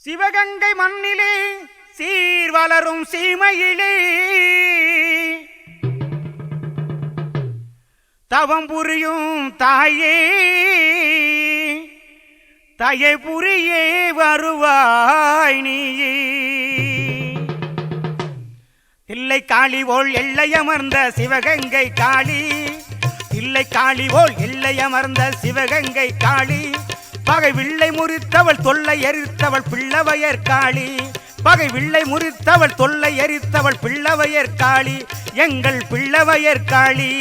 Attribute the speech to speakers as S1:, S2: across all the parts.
S1: சிவகங்கை மண்ணிலே சீர் வளரும் சீமையிலே தவம் புரியும் தாயே தயை புரியே வருவாய் நீயே. தில்லை காளி போல் எல்லையமர்ந்த சிவகங்கை காளி, தில்லை காளி போல் எல்லையமர்ந்த சிவகங்கை காளி, பகை வில்லை முறித்தவள் தொல்லை எரித்தவள் பிள்ளவையர் காளி, பகை வில்லை முறித்தவள் தொல்லை எரித்தவள் பிள்ளவையர் காளி, எங்கள் பிள்ளவையர் காளி.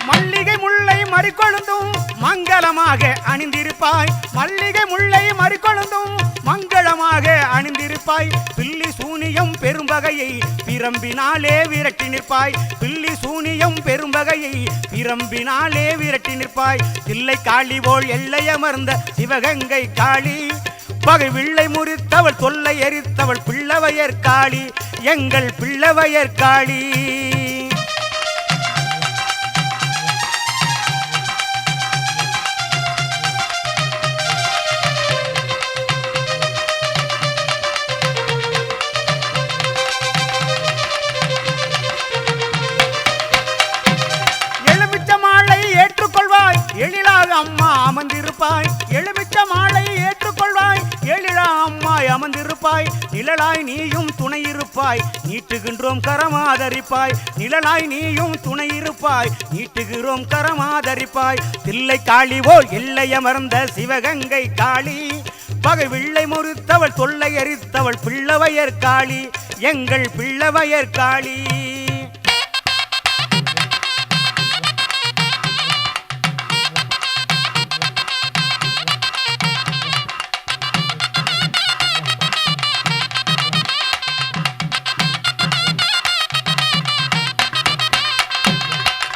S1: மல்லிகை முல்லை மறிக்கொழுந்தும் மங்களமாக அணிந்திருப்பாய், மல்லிகை முல்லை மறிக்கொழுந்தும் மங்களமாக அணிந்திருப்பாய், பில்லி சூனியம் பெரும்பகையை பிரம்பினாலே விரட்டி நிற்பாய், பில்லி சூனியம் பெரும்பகையை பிரம்பினாலே விரட்டி நிற்பாய். தில்லை காளி போல் எல்லையமர்ந்த சிவகங்கை காளி, பகை வில்லை முறித்தவள் தொல்லை எரித்தவள் பிள்ளவையர் காளி, எங்கள் பிள்ளவையர் காளி. எழிலாக அம்மா அமர்ந்திருப்பாய், எலுமிச்ச மாலை ஏற்றுக்கொள்வாய், எழிலா அம்மாய் அமர்ந்திருப்பாய், நிழலாய் நீயும் துணை இருப்பாய், நீட்டுகின்றோம் கரமாதரிப்பாய், நிழலாய் நீயும் துணை இருப்பாய், நீட்டுகிறோம் கரமாதரிப்பாய். தில்லை காளி போல் எல்லையமர்ந்த சிவகங்கை காளி, பகை வில்லை முறித்தவள் தொல்லை எரித்தவள் பிள்ளவையர் காளி, எங்கள் பிள்ளவையர் காளி.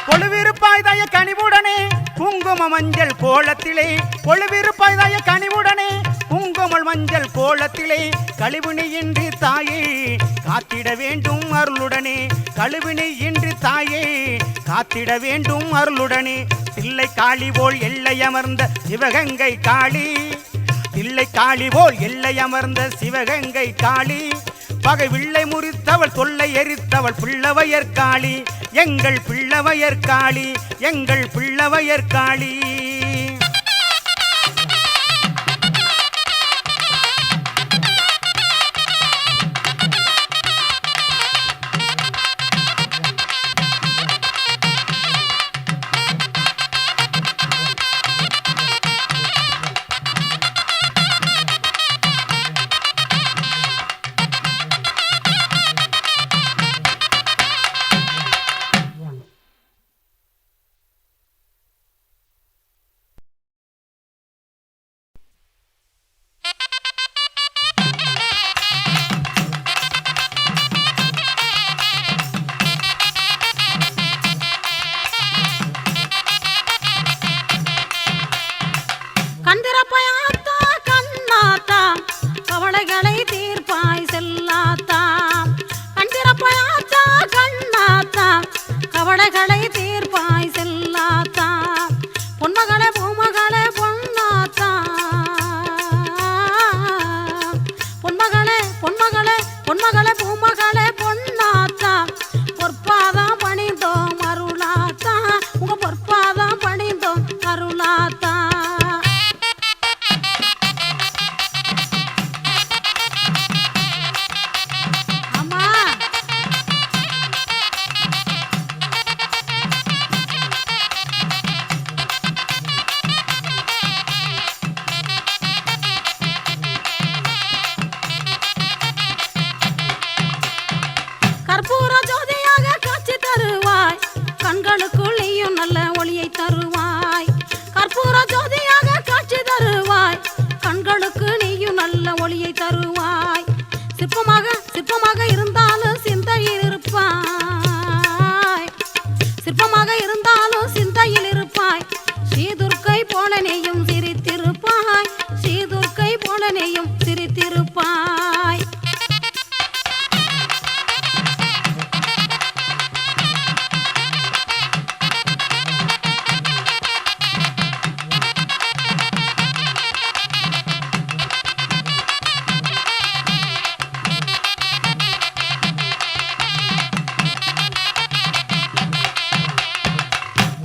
S1: கொழுவிருப்பாய்தாய கனிவுடனே குங்கும மஞ்சள் கோலத்திலே, கொழுவிருப்பாய்தாய கனிவுடனே குங்குமல் மஞ்சள் கோலத்திலே, கழிவினை இன்றி தாயே காத்திட வேண்டும் அருளுடனே, கழிவினை இன்றி தாயே காத்திட வேண்டும் அருளுடனே. தில்லை காளி போல் எல்லையமர்ந்த சிவகங்கை காளி, தில்லை காளி போல் எல்லையமர்ந்த சிவகங்கை காளி, பகை வில்லை முறித்தவள் தொல்லை எரித்தவள் பிள்ளவையர் காளி, எங்கள் பிள்ளவையர் காளி, எங்கள் பிள்ளவையர் காளி.
S2: நீயும் சிரித்திருப்பாய்.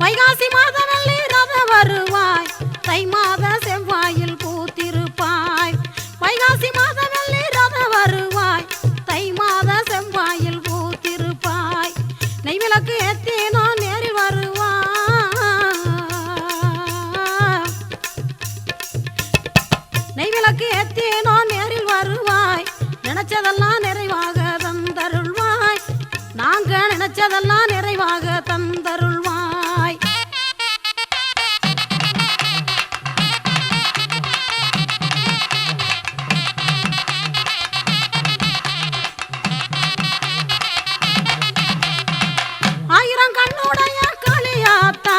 S2: வைகாசி மாதவல்லி ரத வருவாய், தை மாத செவ்வாயில் பூத்திருப்பாய். வைகாசி மாதவல்லி ரத வருவாய், தை மாத செவ்வாயில் பூத்திருப்பாய். நெய்விளக்கு ஏத்தினோ நேரில் வருவாய், நெய்விளக்கு ஏத்தினோ நேரில் வருவாய். நினைச்சதெல்லாம் நிறைவாக தந்தருள்வாய், நாங்க நினைச்சதெல்லாம் நிறைவாக தந்தருள்வாய். ஆயிரம் கண்ணுடைய காளியாத்தா,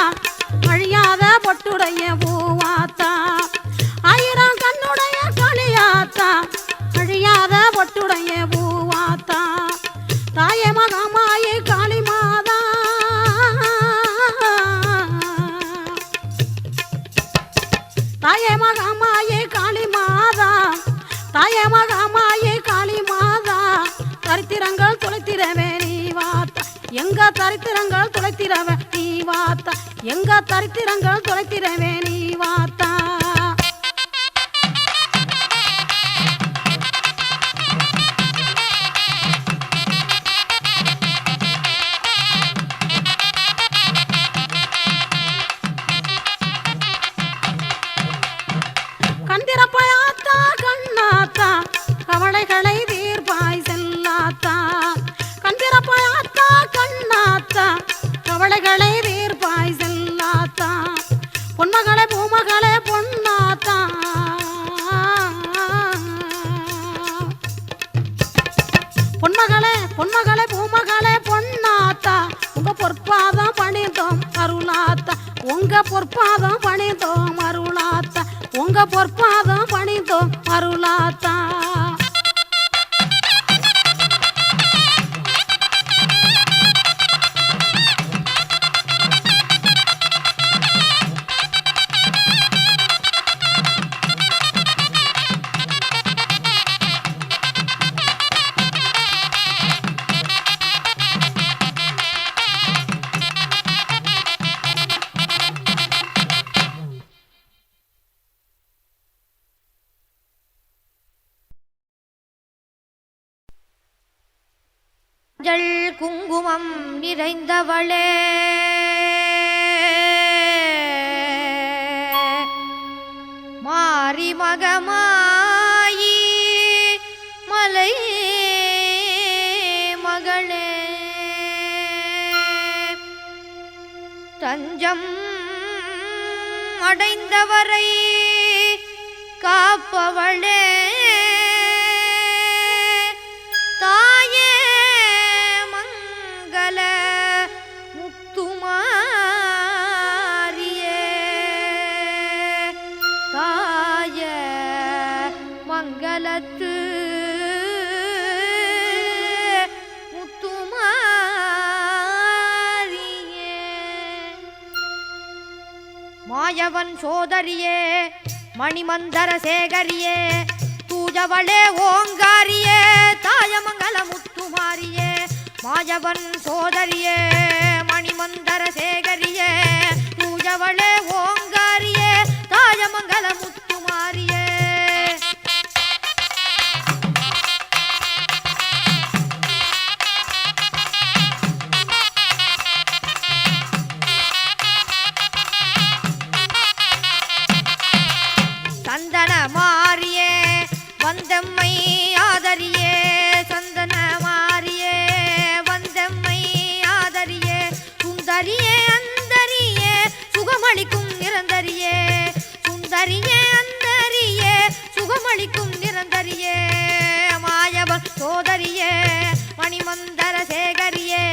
S2: அழியாத பொட்டுடைய பூவாத்தா. ஆயிரம் கண்ணுடைய காளியாத்தா, அழியாத பொட்டுடைய பூவாத்தா. தாயே மகமாயே காளி மாதா, தாயே மகமாயே காளி மாதா, தாயே மகமாயே காளி மாதா. தரித்திரங்கள் துளைத்திரவே நீ வாத்தா, எங்க தரித்திரங்கள் துளைத்திரவே நீ வாத்தா, எங்க தரித்திரங்கள் துளைத்திரவே நீ வாத்தா. கந்திரப்பாயாத்தா கண்ணாத்தா, கவலைகளை தீர்ப்பாய் செல்லாத்தா. கந்திரப்பாயாத்தா கண்ணாத்தா, கவலைகளை தீர்ப்பாய் செல்லாத்தா. பொன்மகளே பூமகளே பொன்னாத்தா, பொன்மகளே பொன்மகளே பூமகளே பொன்னாத்தா. உங்க பொற்பாதம் பணிந்தோம் அருளாத்தா, உங்க பொற்பாதம் பணிந்தோம் அருளாத்தா, உங்க பொற்பாதம் பணிந்தோம் அருளாத்தா.
S3: மஞ்சள் குங்குமம் நிறைந்தவளே, மாரி மகமாயி மலை மகளே, தஞ்சம் அடைந்தவரை காப்பவளே, தாயே மங்கள முத்துமாரியே, தாய மங்களத்து முத்துமாரியே. மாயவன் சோதரியே மணிமந்தர சேகரியே, தூஜவளே ஓங்காரியே, தாயமங்கல முத்துமாரியே. மாயவன் சோதரியே மணிமந்தர சேகரியே, தூஜவளே ஓங்காரியே, தாயமங்கல முத்துமாரியே. சந்தன மாரியே வந்தம்மை ஆதரியே, சந்தன மாரியே வந்தம்மை ஆதரியே, சுந்தரியே அந்தரியே சுகமளிக்கும் நிரந்தரியே, சுந்தரியே அந்தரியே சுகமளிக்கும் நிரந்தரியே. மாயவன் சோதரியே மணிமந்தர சேகரியே,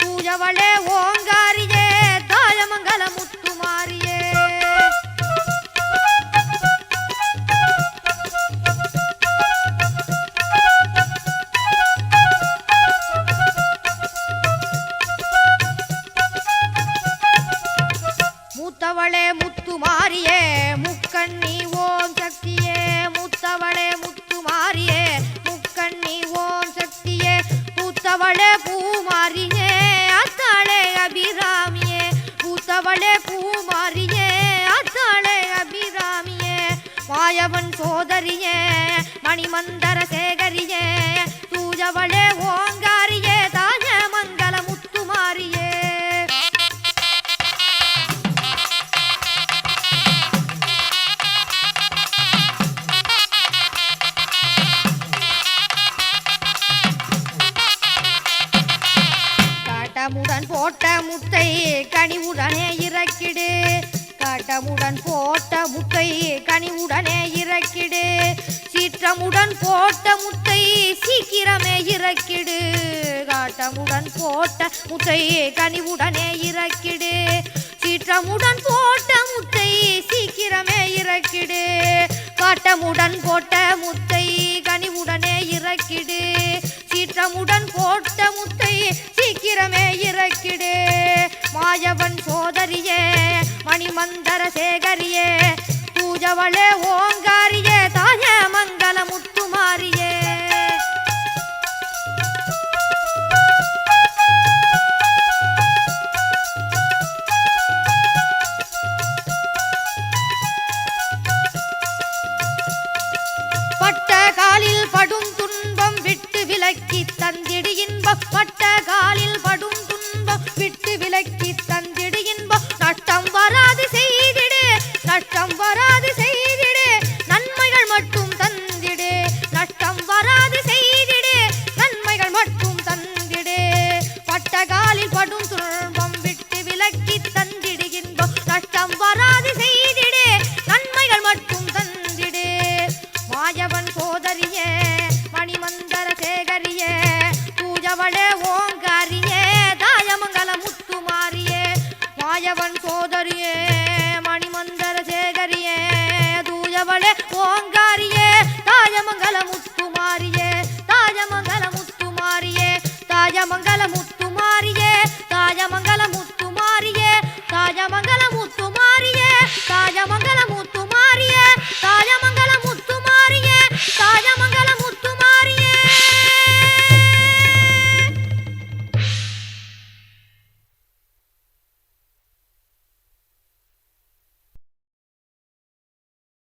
S3: பூஜவளே ஓங்காரியே, தாயமங்கல முத்துமாரியே. மாயவன் சோதரியே மணிமந்தர சேகரியே தூஜவளே ஓங்காரியே தாய மங்கள முத்துமாரியே காட்டமுடன் போட்ட முத்தை கனிவுடனே இறக்கிடு காட்டமுடன் போட்ட முத்தை கனிவுடனே இறக்கிடு சீற்றமுடன் போட்ட முத்தை சீக்கிரமே இறக்கிடு காட்டமுடன் போட்ட முத்தை கனிவுடனே இறக்கிடு சீற்றமுடன் போட்ட முத்தை சீக்கிரமே இறக்கிடு காட்டமுடன் போட்ட முத்தை கனிவுடனே இறக்கிடு சீற்றமுடன் போட்ட முத்தை சீக்கிரமே இறக்கிடு மாயவன் சோதரியே மணிமந்தர சேகரியே பூஜவளே ஓங்காரியே தாய மங்கள முத்துமாரியே பட்ட காலில் படும் துன்பம் விட்டு விலக்கி தந்திடு இன்பம் பட்ட காலில் படும்